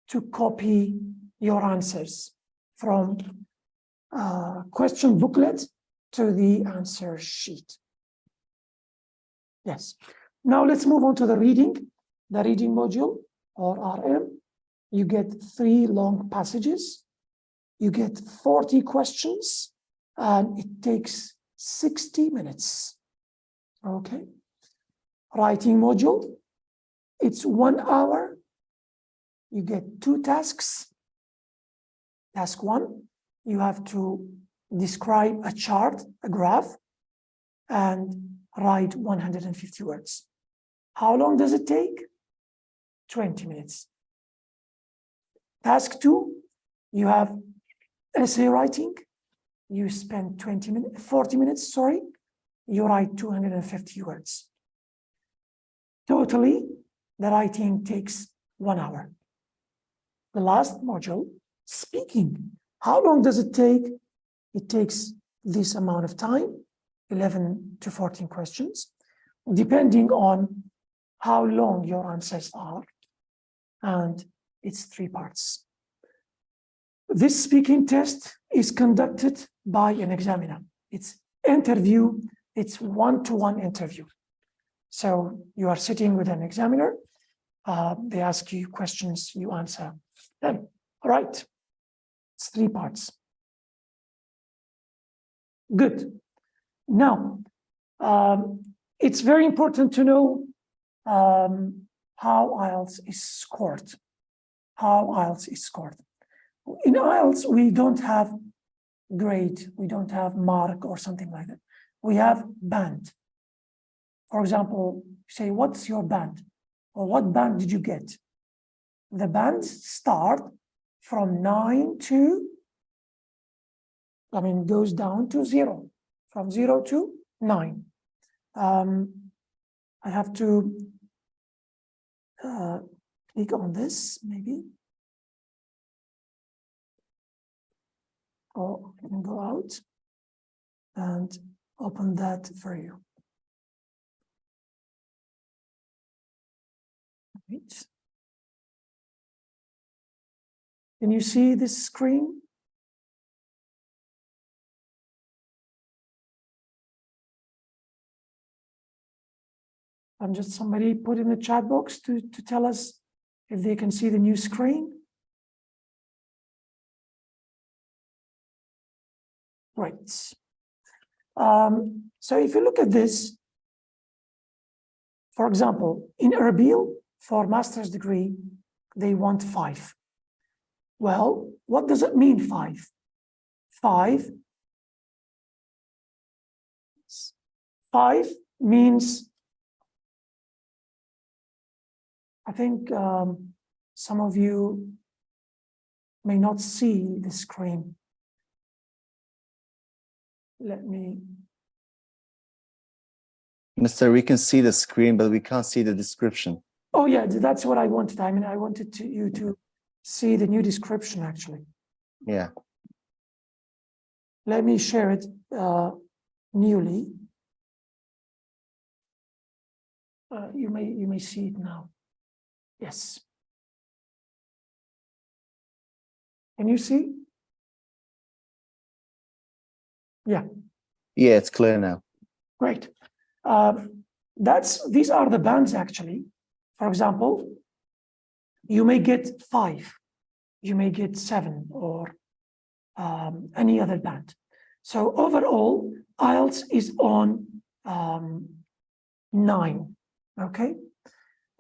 to copy your answers from question booklet to the answer sheet. Yes. Now let's move on to the reading module, or RM. You get 3 long passages. You get 40 questions, and it takes 60 minutes. Okay. Writing module, it's 1 hour. You get 2 tasks. Task 1, you have to describe a chart, a graph, and write 150 words. How long does it take? 20 minutes. Task 2, you have essay writing. You spend 40 minutes, sorry. You write 250 words. Totally, the writing takes 1 hour. The last module, speaking. How long does it take? It takes this amount of time, 11 to 14 questions, depending on how long your answers are. And it's 3 parts. This speaking test is conducted by an examiner. It's interview, it's one-to-one interview. So you are sitting with an examiner, they ask you questions, you answer them. All right, it's 3 parts. Good. Now, it's very important to know how IELTS is scored. How IELTS is scored. In IELTS, we don't have grade, we don't have mark or something like that. We have band. For example, say, what's your band? Or what band did you get? The bands start from 9 to, goes down to 0, from 0 to 9. I have to click on this, maybe. Or I can go out and open that for you. Right. Can you see this screen? Somebody put in the chat box to tell us if they can see the new screen. Right. So if you look at this, for example, in Erbil, for master's degree, they want 5. Well, what does it mean, 5? 5 means, I think some of you may not see the screen. Let me. Mr. We can see the screen, but we can't see the description. Oh yeah, that's what I wanted. I wanted you to see the new description, actually. Yeah. Let me share it newly. You may see it now. Yes. Can you see? Yeah. Yeah, it's clear now. Great. These are the bands, actually. For example, you may get 5, you may get 7, or any other band. So overall, IELTS is on 9, okay?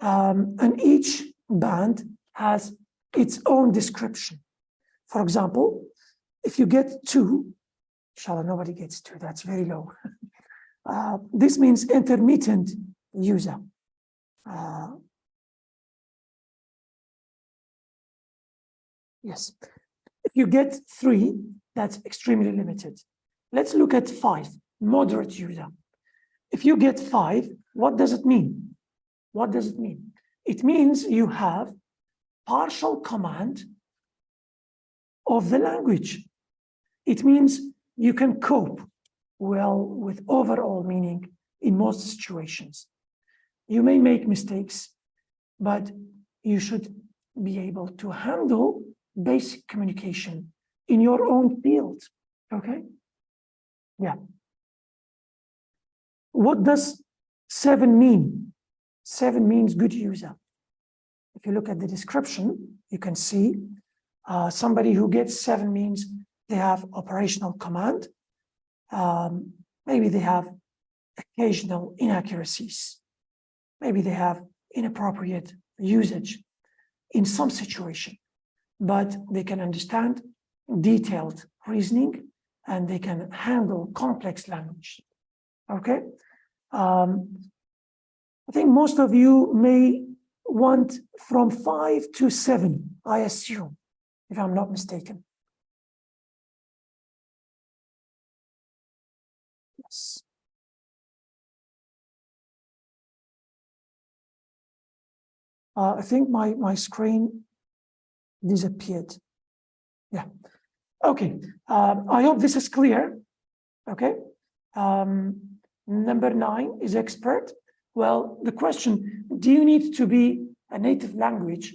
And each band has its own description. For example, if you get 2, inshallah, nobody gets 2, that's very low. This means intermittent user. Yes. If you get 3, that's extremely limited. Let's look at 5, moderate user. If you get 5, what does it mean? What does it mean? It means you have partial command of the language. It means you can cope well with overall meaning in most situations. You may make mistakes, but you should be able to handle basic communication in your own field, okay? Yeah. What does 7 mean? 7 means good user. If you look at the description, you can see somebody who gets 7 means they have operational command. Maybe they have occasional inaccuracies. Maybe they have inappropriate usage in some situation, but they can understand detailed reasoning and they can handle complex language. Okay? I think most of you may want from 5 to 7, I assume, if I'm not mistaken. Yes. I think my screen disappeared. Yeah. Okay. I hope this is clear. Okay. Number 9 is expert. Well, the question, do you need to be a native language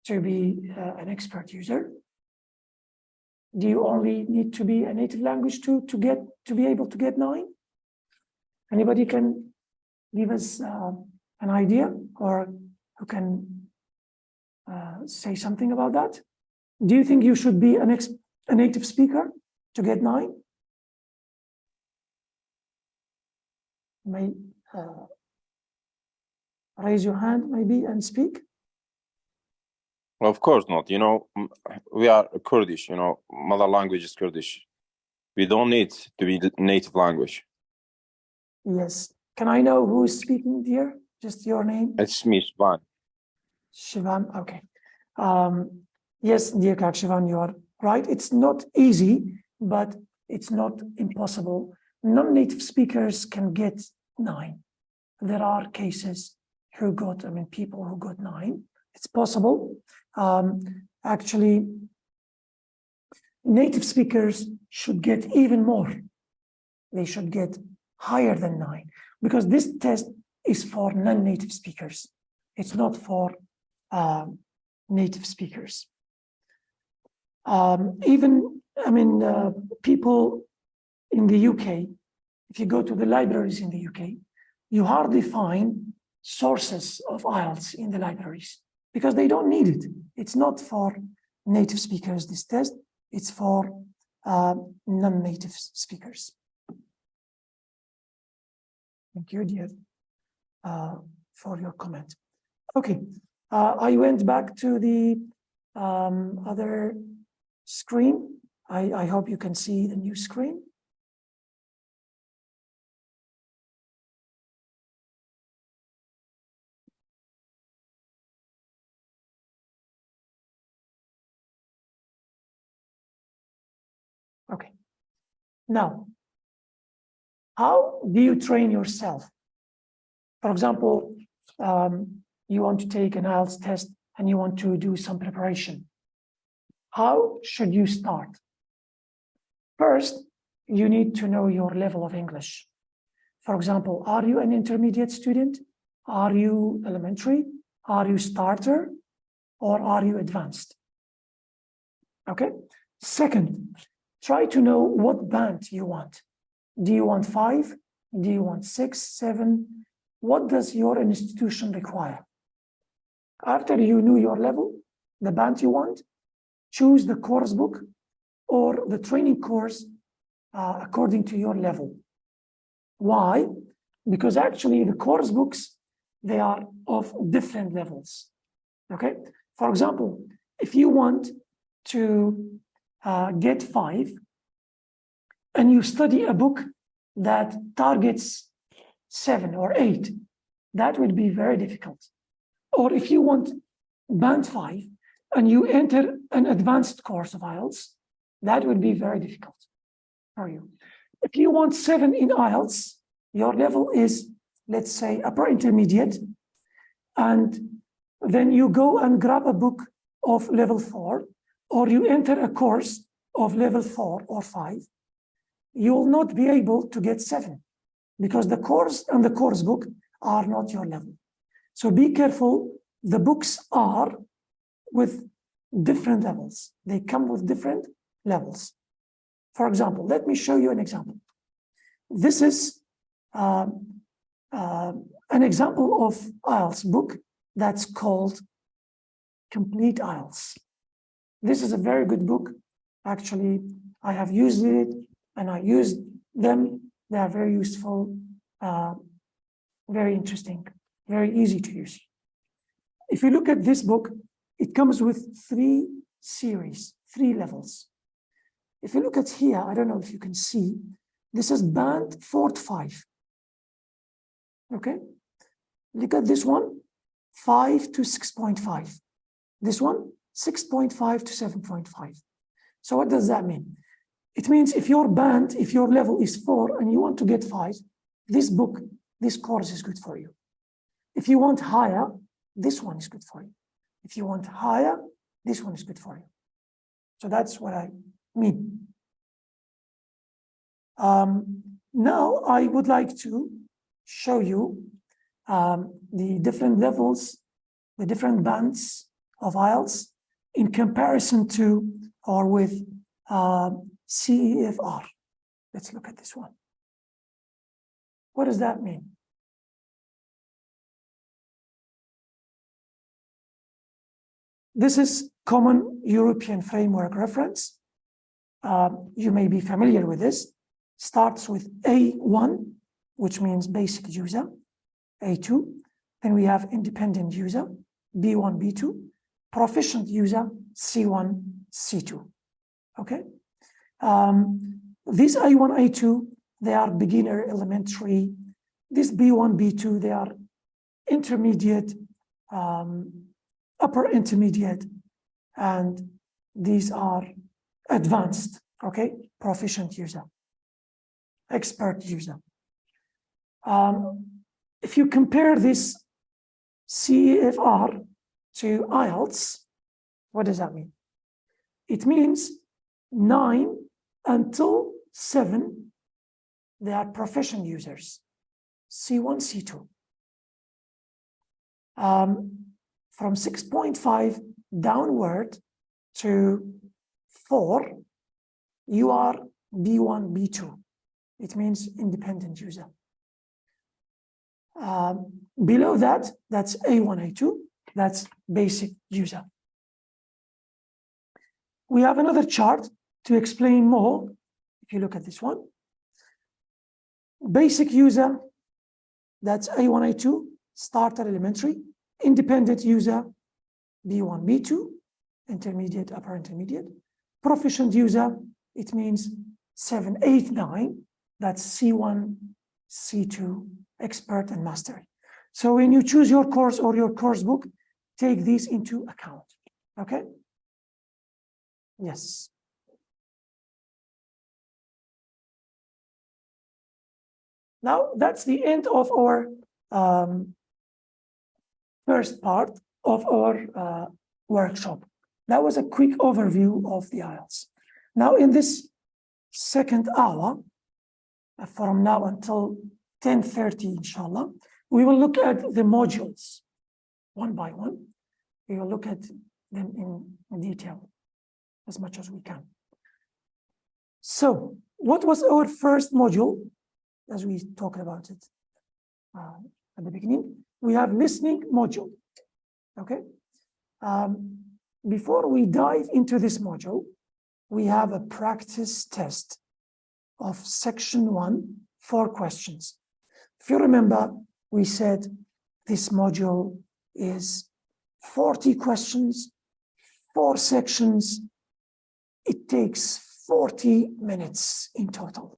to be an expert user? Do you only need to be a native language to be able to get 9? Anybody can give us an idea, or who can say something about that? Do you think you should be a native speaker to get 9? May raise your hand maybe and speak. Well, of course not. You know, we are Kurdish, you know, mother language is Kurdish. We don't need to be the native language. Yes. Can I know who is speaking here? Just your name? It's me, Shivan. Shivan, okay. Yes, dear Kak Shivan, you are right. It's not easy, but it's not impossible. Non-native speakers can get 9. There are cases who got, people who got 9. It's possible. Actually, native speakers should get even more. They should get higher than 9, because this test is for non-native speakers. It's not for native speakers. People in the UK, if you go to the libraries in the UK, you hardly find sources of IELTS in the libraries because they don't need it. It's not for native speakers, this test. It's for non-native speakers. Thank you, dear, for your comment. Okay, I went back to the other screen. I hope you can see the new screen. Okay, now, how do you train yourself? For example, you want to take an IELTS test and you want to do some preparation. How should you start? First, you need to know your level of English. For example, are you an intermediate student? Are you elementary? Are you starter? Or are you advanced? Okay. Second, try to know what band you want. Do you want 5? Do you want 6, 7? What does your institution require? After you know your level, the band you want, choose the course book or the training course according to your level. Why? Because actually the course books, they are of different levels. Okay. For example, if you want to get 5 and you study a book that targets 7 or 8, that would be very difficult. Or if you want band 5 and you enter an advanced course of IELTS, that would be very difficult for you. If you want 7 in IELTS, your level is, let's say, upper intermediate, and then you go and grab a book of level 4, or you enter a course of level 4 or 5, you will not be able to get 7 because the course and the course book are not your level. So be careful. The books are with different levels. They come with different levels. For example, let me show you an example. This is an example of IELTS book that's called Complete IELTS. This is a very good book. Actually, I have used it and I used them. They are very useful, very interesting, very easy to use. If you look at this book, it comes with 3 series, 3 levels. If you look at here, I don't know if you can see, this is band 4 to 5. Okay? Look at this one, 5 to 6.5. This one, 6.5 to 7.5. So what does that mean? It means if your band, if your level is 4 and you want to get 5, this book, this course is good for you. If you want higher, this one is good for you. If you want higher, this one is good for you. So that's what I mean. Now I would like to show you the different levels, the different bands of IELTS in comparison to or with CEFR. Let's look at this one. What does that mean? This is Common European Framework Reference. You may be familiar with this. Starts with A1, which means basic user, A2. Then we have independent user, B1, B2, proficient user, C1, C2. Okay? These A1, A2, they are beginner, elementary. This B1, B2, they are intermediate, upper intermediate, and these are advanced, okay? Proficient user, expert user. If you compare this CEFR to IELTS, what does that mean? It means 9 until 7, they are proficient users, C1, C2. From 6.5 downward to 4, you are B1, B2. It means independent user. Below that, that's A1, A2, that's basic user. We have another chart to explain more. If you look at this one, basic user, that's A1, A2, starter, elementary. Independent user, B1, B2, intermediate, upper intermediate. Proficient user, it means 7, 8, 9, that's C1, C2, expert and master. So when you choose your course or your course book, take these into account, okay? Yes. Now, that's the end of our first part of our workshop. That was a quick overview of the IELTS. Now, in this second hour, from now until 10:30, inshallah, we will look at the modules one by one. We will look at them in detail as much as we can. So, what was our first module? As we talked about it at the beginning, we have listening module, okay? Before we dive into this module, we have a practice test of section 1, 4 questions. If you remember, we said this module is 40 questions, 4 sections. It takes 40 minutes in total.